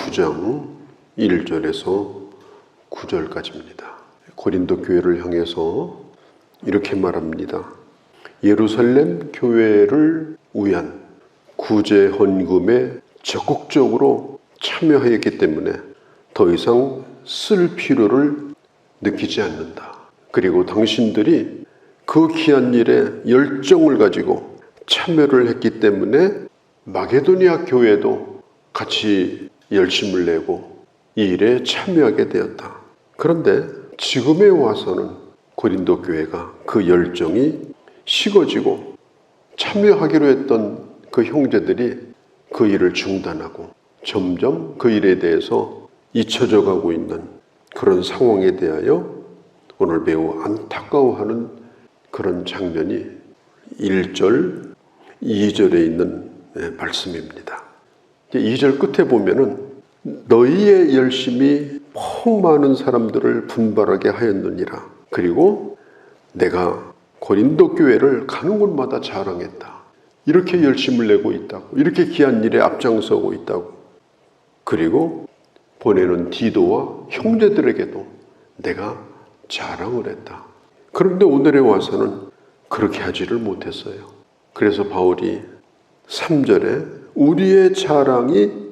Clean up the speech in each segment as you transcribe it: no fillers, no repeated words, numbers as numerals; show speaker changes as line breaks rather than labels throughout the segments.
9장 1절에서 9절까지입니다. 고린도 교회를 향해서 이렇게 말합니다. 예루살렘 교회를 위한 구제 헌금에 적극적으로 참여하였기 때문에 더 이상 쓸 필요를 느끼지 않는다. 그리고 당신들이 그 귀한 일에 열정을 가지고 참여를 했기 때문에 마게도니아 교회도 같이 열심을 내고 이 일에 참여하게 되었다. 그런데 지금에 와서는 고린도 교회가 그 열정이 식어지고 참여하기로 했던 그 형제들이 그 일을 중단하고 점점 그 일에 대해서 잊혀져 가고 있는 그런 상황에 대하여 오늘 매우 안타까워하는 그런 장면이 1절, 2절에 있는 말씀입니다. 2절 끝에 보면은 너희의 열심이 폭 많은 사람들을 분발하게 하였느니라. 그리고 내가 고린도 교회를 가는 곳마다 자랑했다. 이렇게 열심을 내고 있다고, 이렇게 귀한 일에 앞장서고 있다고. 그리고 보내는 디도와 형제들에게도 내가 자랑을 했다. 그런데 오늘에 와서는 그렇게 하지를 못했어요. 그래서 바울이 3절에 우리의 자랑이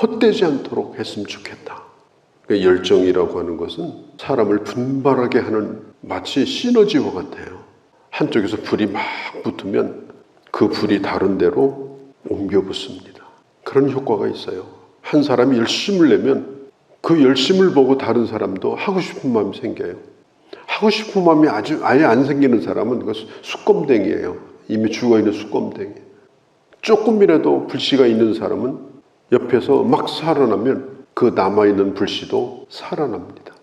헛되지 않도록 했으면 좋겠다. 열정이라고 하는 것은 사람을 분발하게 하는 마치 시너지와 같아요. 한쪽에서 불이 막 붙으면 그 불이 다른 데로 옮겨 붙습니다. 그런 효과가 있어요. 한 사람이 열심을 내면 그 열심을 보고 다른 사람도 하고 싶은 마음이 생겨요. 하고 싶은 마음이 아예 안 생기는 사람은 그 수검댕이에요. 이미 죽어있는 수검댕이. 조금이라도 불씨가 있는 사람은 옆에서 막 살아나면 그 남아있는 불씨도 살아납니다.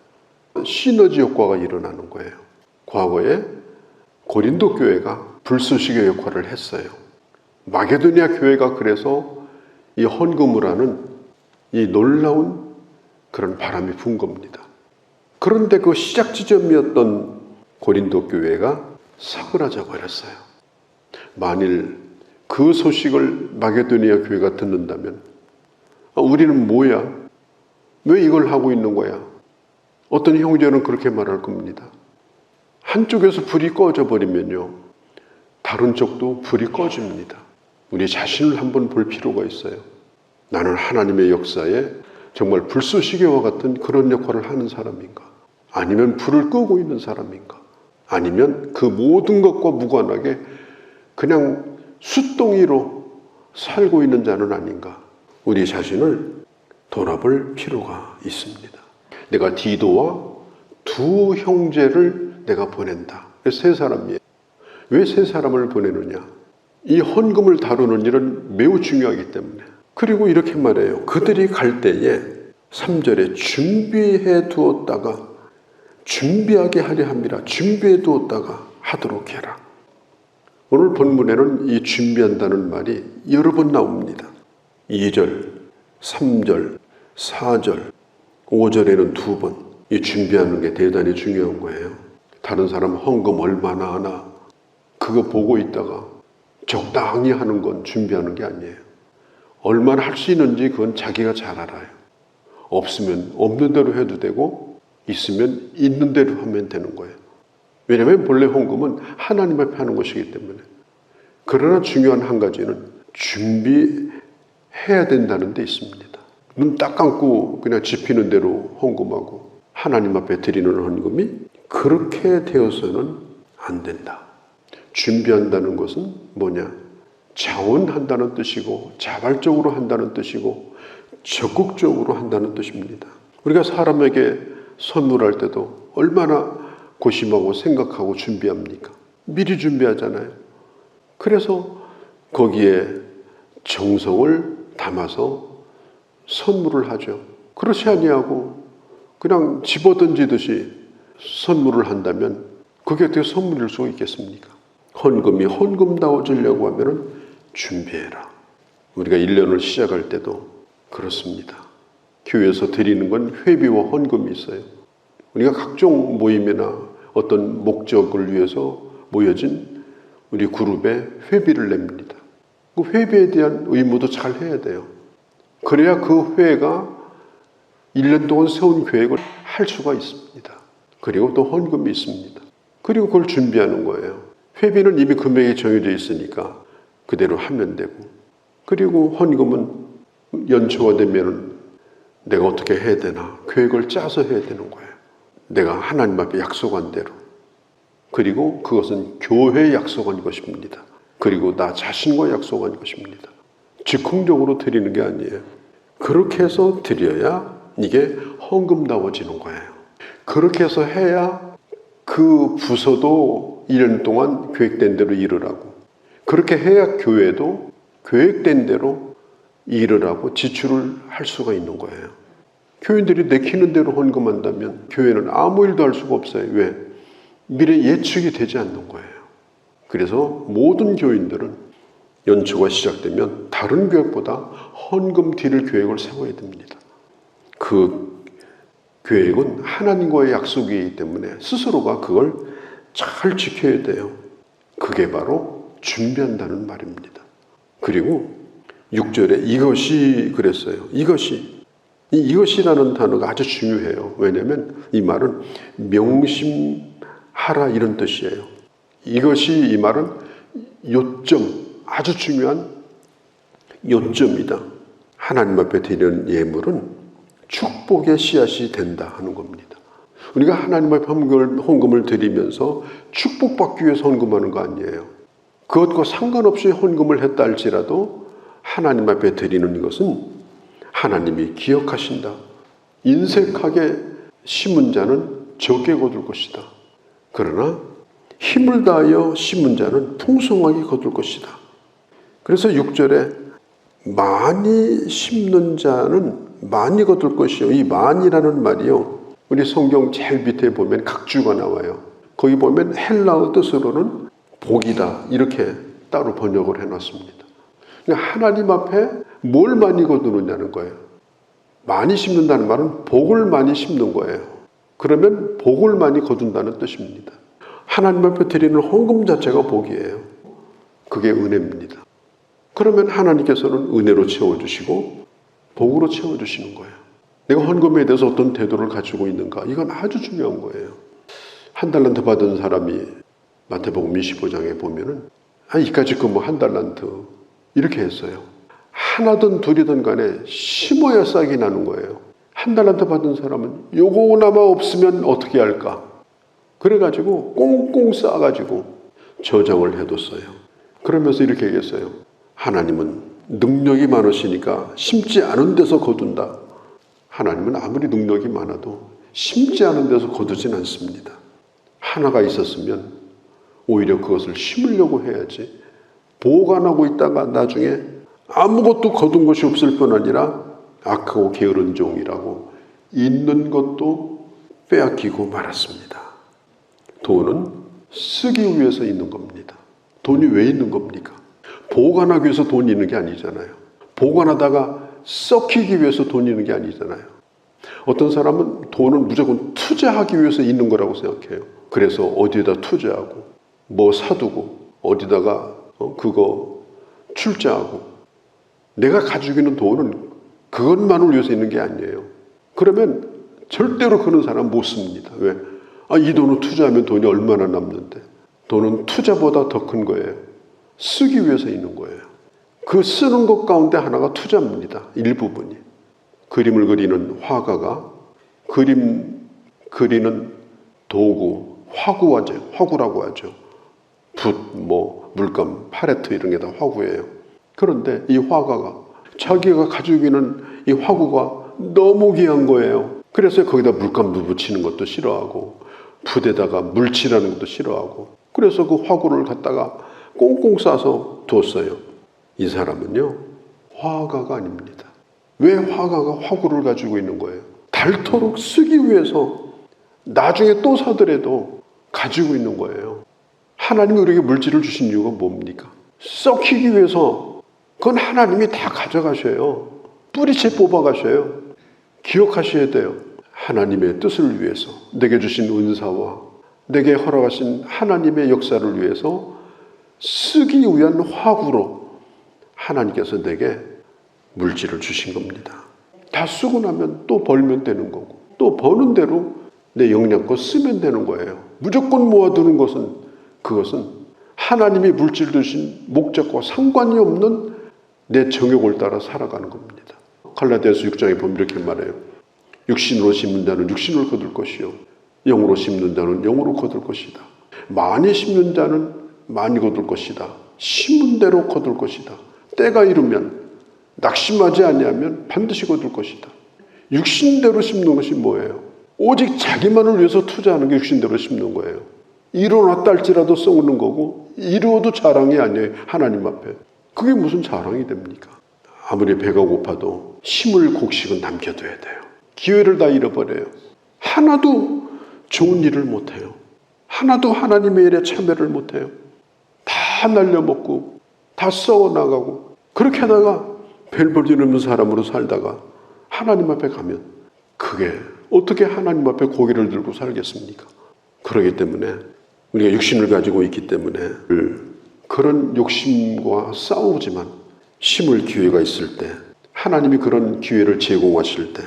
시너지 효과가 일어나는 거예요. 과거에 고린도 교회가 불쏘시개 역할을 했어요. 마게도니아 교회가 그래서 이 헌금을 하는 이 놀라운 그런 바람이 분 겁니다. 그런데 그 시작 지점이었던 고린도 교회가 사그라져 버렸어요. 만일 그 소식을 마게도니아 교회가 듣는다면 우리는 뭐야? 왜 이걸 하고 있는 거야? 어떤 형제는 그렇게 말할 겁니다. 한쪽에서 불이 꺼져 버리면요, 다른 쪽도 불이 꺼집니다. 우리 자신을 한번 볼 필요가 있어요. 나는 하나님의 역사에 정말 불쏘시개와 같은 그런 역할을 하는 사람인가? 아니면 불을 끄고 있는 사람인가? 아니면 그 모든 것과 무관하게 그냥 숫덩이로 살고 있는 자는 아닌가? 우리 자신을 돌아볼 필요가 있습니다. 내가 디도와 두 형제를 내가 보낸다. 세 사람이에요. 왜 세 사람을 보내느냐? 이 헌금을 다루는 일은 매우 중요하기 때문에. 그리고 이렇게 말해요. 그들이 갈 때에 3절에 준비해 두었다가 준비하게 하려 함이라. 준비해 두었다가 하도록 해라. 오늘 본문에는 이 준비한다는 말이 여러 번 나옵니다. 2절, 3절, 4절, 5절에는 2번. 이 준비하는 게 대단히 중요한 거예요. 다른 사람 헌금 얼마나 하나 그거 보고 있다가 적당히 하는 건 준비하는 게 아니에요. 얼마나 할 수 있는지 그건 자기가 잘 알아요. 없으면 없는 대로 해도 되고 있으면 있는 대로 하면 되는 거예요. 왜냐하면 본래 헌금은 하나님 앞에 하는 것이기 때문에. 그러나 중요한 한 가지는 준비해야 된다는 데 있습니다. 눈 딱 감고 그냥 집히는 대로 헌금하고 하나님 앞에 드리는 헌금이 그렇게 되어서는 안 된다. 준비한다는 것은 뭐냐? 자원한다는 뜻이고 자발적으로 한다는 뜻이고 적극적으로 한다는 뜻입니다. 우리가 사람에게 선물할 때도 얼마나 고심하고 생각하고 준비합니까? 미리 준비하잖아요. 그래서 거기에 정성을 담아서 선물을 하죠. 그렇지 아니하고 그냥 집어던지듯이 선물을 한다면 그게 어떻게 선물일 수 있겠습니까? 헌금이 헌금다워지려고 하면은 준비해라. 우리가 1년을 시작할 때도 그렇습니다. 교회에서 드리는 건 회비와 헌금이 있어요. 우리가 각종 모임이나 어떤 목적을 위해서 모여진 우리 그룹에 회비를 냅니다. 그 회비에 대한 의무도 잘 해야 돼요. 그래야 그 회가 1년 동안 세운 계획을 할 수가 있습니다. 그리고 또 헌금이 있습니다. 그리고 그걸 준비하는 거예요. 회비는 이미 금액이 정해져 있으니까 그대로 하면 되고, 그리고 헌금은 연초가 되면 내가 어떻게 해야 되나 계획을 짜서 해야 되는 거예요. 내가 하나님 앞에 약속한 대로. 그리고 그것은 교회에 약속한 것입니다. 그리고 나 자신과 약속한 것입니다. 즉흥적으로 드리는 게 아니에요. 그렇게 해서 드려야 이게 헌금다워지는 거예요. 그렇게 해서 해야 그 부서도 1년 동안 계획된 대로 일을 하고, 그렇게 해야 교회도 계획된 대로 일을 하고 지출을 할 수가 있는 거예요. 교인들이 내키는 대로 헌금한다면 교회는 아무 일도 할 수가 없어요. 왜? 미래 예측이 되지 않는 거예요. 그래서 모든 교인들은 연초가 시작되면 다른 교회보다 헌금 드릴 계획을 세워야 됩니다. 그 계획은 하나님과의 약속이기 때문에 스스로가 그걸 잘 지켜야 돼요. 그게 바로 준비한다는 말입니다. 그리고 6절에 이것이 그랬어요. 이것이라는 단어가 아주 중요해요. 왜냐하면 이 말은 명심하라 이런 뜻이에요. 이것이, 이 말은 요점, 아주 중요한 요점이다. 하나님 앞에 드리는 예물은 축복의 씨앗이 된다 하는 겁니다. 우리가 하나님 앞에 헌금을 드리면서 축복받기 위해서 헌금하는 거 아니에요. 그것과 상관없이 헌금을 했다 할지라도 하나님 앞에 드리는 이것은 하나님이 기억하신다. 인색하게 심은 자는 적게 거둘 것이다. 그러나 힘을 다하여 심은 자는 풍성하게 거둘 것이다. 그래서 6절에 많이 심는 자는 많이 거둘 것이요. 이 많이라는 말이요, 우리 성경 제일 밑에 보면 각주가 나와요. 거기 보면 헬라어 뜻으로는 복이다 이렇게 따로 번역을 해놨습니다. 그러니까 하나님 앞에 뭘 많이 거두느냐는 거예요. 많이 심는다는 말은 복을 많이 심는 거예요. 그러면 복을 많이 거둔다는 뜻입니다. 하나님 앞에 드리는 헌금 자체가 복이에요. 그게 은혜입니다. 그러면 하나님께서는 은혜로 채워주시고 복으로 채워주시는 거예요. 내가 헌금에 대해서 어떤 태도를 가지고 있는가, 이건 아주 중요한 거예요. 한 달란트 받은 사람이 마태복음 25장에 보면은 이까짓 거 한 달란트 이렇게 했어요. 하나든 둘이든 간에 심어야 싹이 나는 거예요. 한 달란트 받은 사람은 요거나마 없으면 어떻게 할까? 그래가지고 꽁꽁 싸가지고 저장을 해뒀어요. 그러면서 이렇게 얘기했어요. 하나님은 능력이 많으시니까 심지 않은 데서 거둔다. 하나님은 아무리 능력이 많아도 심지 않은 데서 거두진 않습니다. 하나가 있었으면 오히려 그것을 심으려고 해야지, 보관하고 있다가 나중에 아무것도 거둔 것이 없을 뿐 아니라 악하고 게으른 종이라고 있는 것도 빼앗기고 말았습니다. 돈은 쓰기 위해서 있는 겁니다. 돈이 왜 있는 겁니까? 보관하기 위해서 돈이 있는 게 아니잖아요. 보관하다가 썩히기 위해서 돈이 있는 게 아니잖아요. 어떤 사람은 돈은 무조건 투자하기 위해서 있는 거라고 생각해요. 그래서 어디에다 투자하고 뭐 사두고 어디다가 그거 출자하고, 내가 가지고 있는 돈은 그것만을 위해서 있는 게 아니에요. 그러면 절대로 그런 사람 못 씁니다. 왜? 이 돈을 투자하면 돈이 얼마나 남는데. 돈은 투자보다 더 큰 거예요. 쓰기 위해서 있는 거예요. 그 쓰는 것 가운데 하나가 투자입니다. 일부분이. 그림을 그리는 화가가 그림 그리는 도구, 화구라고 하죠. 붓, 물감, 팔레트 이런 게 다 화구예요. 그런데 이 화가가 자기가 가지고 있는 이 화구가 너무 귀한 거예요. 그래서 거기다 물감도 붙이는 것도 싫어하고 붓에다가 물칠하는 것도 싫어하고, 그래서 그 화구를 갖다가 꽁꽁 싸서 뒀어요. 이 사람은요, 화가가 아닙니다. 왜 화가가 화구를 가지고 있는 거예요? 닳도록 쓰기 위해서 나중에 또 사더라도 가지고 있는 거예요. 하나님이 우리에게 물질을 주신 이유가 뭡니까? 썩히기 위해서. 그건 하나님이 다 가져가셔요. 뿌리채 뽑아가셔요. 기억하셔야 돼요. 하나님의 뜻을 위해서, 내게 주신 은사와 내게 허락하신 하나님의 역사를 위해서 쓰기 위한 화구로 하나님께서 내게 물질을 주신 겁니다. 다 쓰고 나면 또 벌면 되는 거고, 또 버는 대로 내 영양껏 쓰면 되는 거예요. 무조건 모아두는 것은, 그것은 하나님이 물질 주신 목적과 상관이 없는 내 정욕을 따라 살아가는 겁니다. 갈라디아서 6장에 보면 이렇게 말해요. 육신으로 심는 자는 육신을 거둘 것이요 영으로 심는 자는 영으로 거둘 것이다. 많이 심는 자는 많이 거둘 것이다. 심은 대로 거둘 것이다. 때가 이르면, 낙심하지 아니하면 반드시 거둘 것이다. 육신대로 심는 것이 뭐예요? 오직 자기만을 위해서 투자하는 게 육신대로 심는 거예요. 이뤄놨다 할지라도 썩는 거고, 이루어도 자랑이 아니에요. 하나님 앞에. 그게 무슨 자랑이 됩니까? 아무리 배가 고파도 힘을 곡식은 남겨둬야 돼요. 기회를 다 잃어버려요. 하나도 좋은 일을 못해요. 하나도 하나님의 일에 참여를 못해요. 다 날려먹고 다 썩어나가고, 그렇게 하다가 별 지르는 사람으로 살다가 하나님 앞에 가면 그게 어떻게 하나님 앞에 고개를 들고 살겠습니까? 그렇기 때문에 우리가 육신을 가지고 있기 때문에 그런 욕심과 싸우지만, 심을 기회가 있을 때, 하나님이 그런 기회를 제공하실 때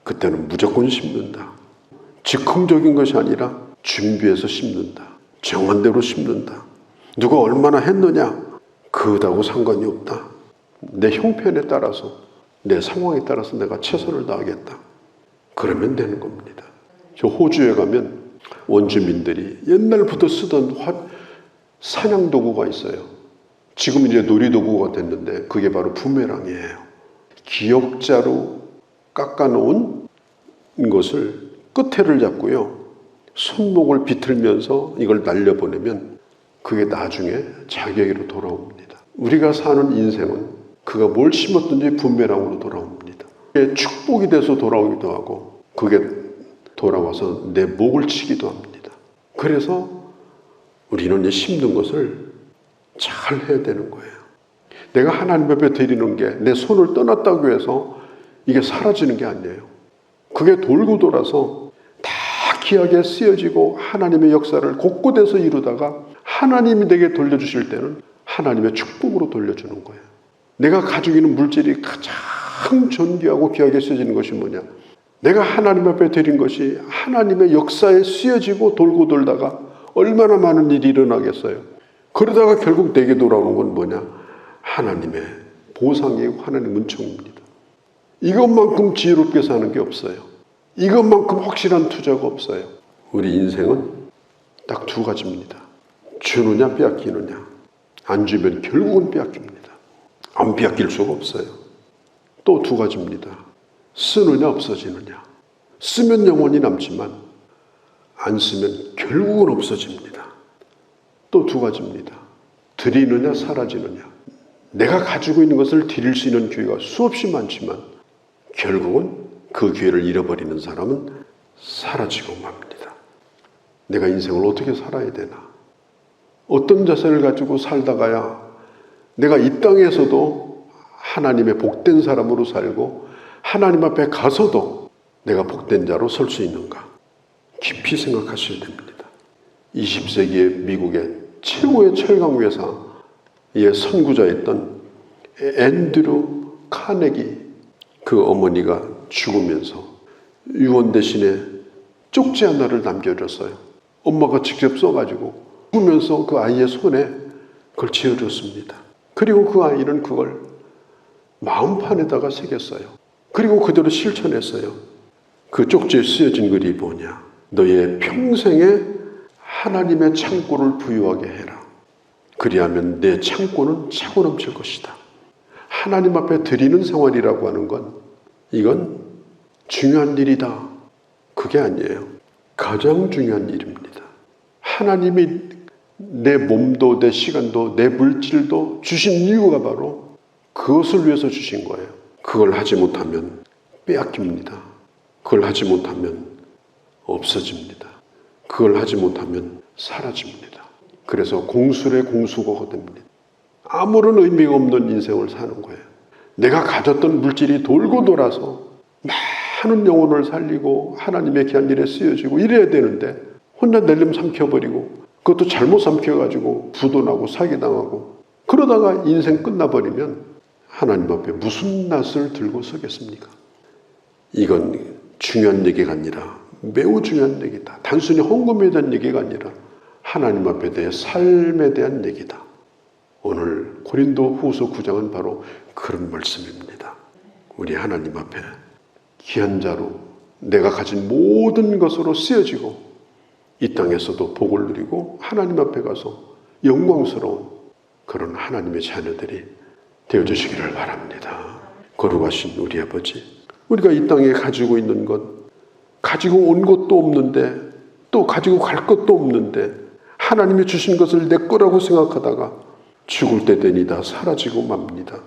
그때는 무조건 심는다. 즉흥적인 것이 아니라 준비해서 심는다. 정한 대로 심는다. 누가 얼마나 했느냐, 그하고 상관이 없다. 내 형편에 따라서, 내 상황에 따라서 내가 최선을 다하겠다. 그러면 되는 겁니다. 저 호주에 가면 원주민들이 옛날부터 쓰던 사냥도구가 있어요. 지금 이제 놀이도구가 됐는데 그게 바로 부메랑이에요. 기역자로 깎아놓은 것을 끝에를 잡고요, 손목을 비틀면서 이걸 날려보내면 그게 나중에 자기에게로 돌아옵니다. 우리가 사는 인생은 그가 뭘 심었든지 부메랑으로 돌아옵니다. 그게 축복이 돼서 돌아오기도 하고, 그게 돌아와서 내 목을 치기도 합니다. 그래서 우리는 이 심는 것을 잘 해야 되는 거예요. 내가 하나님 앞에 드리는 게 내 손을 떠났다고 해서 이게 사라지는 게 아니에요. 그게 돌고 돌아서 다 귀하게 쓰여지고 하나님의 역사를 곳곳에서 이루다가 하나님이 내게 돌려주실 때는 하나님의 축복으로 돌려주는 거예요. 내가 가지고 있는 물질이 가장 존귀하고 귀하게 쓰여지는 것이 뭐냐? 내가 하나님 앞에 드린 것이 하나님의 역사에 쓰여지고 돌고 돌다가 얼마나 많은 일이 일어나겠어요. 그러다가 결국 내게 돌아오는 건 뭐냐? 하나님의 보상이고 하나님의 은총입니다. 이것만큼 지혜롭게 사는 게 없어요. 이것만큼 확실한 투자가 없어요. 우리 인생은 딱 두 가지입니다. 주느냐 빼앗기느냐. 안 주면 결국은 빼앗깁니다. 안 빼앗길 수가 없어요. 또 두 가지입니다. 쓰느냐 없어지느냐. 쓰면 영원히 남지만 안 쓰면 결국은 없어집니다. 또 두 가지입니다. 드리느냐 사라지느냐. 내가 가지고 있는 것을 드릴 수 있는 기회가 수없이 많지만 결국은 그 기회를 잃어버리는 사람은 사라지고 맙니다. 내가 인생을 어떻게 살아야 되나? 어떤 자세를 가지고 살다가야 내가 이 땅에서도 하나님의 복된 사람으로 살고 하나님 앞에 가서도 내가 복된 자로 설 수 있는가? 깊이 생각하셔야 됩니다. 20세기의 미국의 최고의 철강 회사의 선구자였던 앤드류 카네기, 그 어머니가 죽으면서 유언 대신에 쪽지 하나를 남겨줬어요. 엄마가 직접 써가지고 죽으면서 그 아이의 손에 그걸 지어줬습니다. 그리고 그 아이는 그걸 마음판에다가 새겼어요. 그리고 그대로 실천했어요. 그 쪽지에 쓰여진 글이 뭐냐? 너의 평생에 하나님의 창고를 부유하게 해라. 그리하면 내 창고는 차고 넘칠 것이다. 하나님 앞에 드리는 생활이라고 하는 건 이건 중요한 일이다. 그게 아니에요. 가장 중요한 일입니다. 하나님이 내 몸도 내 시간도 내 물질도 주신 이유가 바로 그것을 위해서 주신 거예요. 그걸 하지 못하면 빼앗깁니다. 그걸 하지 못하면 없어집니다. 그걸 하지 못하면 사라집니다. 그래서 공술의 공수거가 됩니다. 아무런 의미가 없는 인생을 사는 거예요. 내가 가졌던 물질이 돌고 돌아서 많은 영혼을 살리고 하나님의 귀한 일에 쓰여지고 이래야 되는데 혼자 낼름 삼켜버리고 그것도 잘못 삼켜가지고 부도나고 사기당하고 그러다가 인생 끝나버리면 하나님 앞에 무슨 낯을 들고 서겠습니까? 이건 중요한 얘기가 아니라 매우 중요한 얘기다. 단순히 헌금에 대한 얘기가 아니라 하나님 앞에 대해 삶에 대한 얘기다. 오늘 고린도 후서 9장은 바로 그런 말씀입니다. 우리 하나님 앞에 귀한 자로 내가 가진 모든 것으로 쓰여지고 이 땅에서도 복을 누리고 하나님 앞에 가서 영광스러운 그런 하나님의 자녀들이 되어주시기를 바랍니다. 거룩하신 우리 아버지, 우리가 이 땅에 가지고 있는 것, 가지고 온 것도 없는데 또 가지고 갈 것도 없는데 하나님이 주신 것을 내 거라고 생각하다가 죽을 때 되니 다 사라지고 맙니다.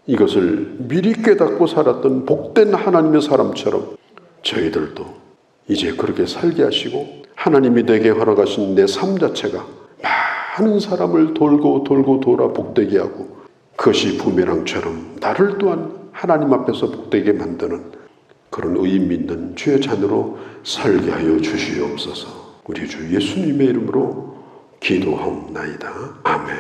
이것을 미리 깨닫고 살았던 복된 하나님의 사람처럼 저희들도 이제 그렇게 살게 하시고 하나님이 내게 허락하신 내 삶 자체가 많은 사람을 돌고 돌아 복되게 하고 그것이 부메랑처럼 나를 또한 하나님 앞에서 복되게 만드는 그런 의임 있는 주의 자녀로 살게 하여 주시옵소서. 우리 주 예수님의 이름으로 기도하옵나이다. 아멘.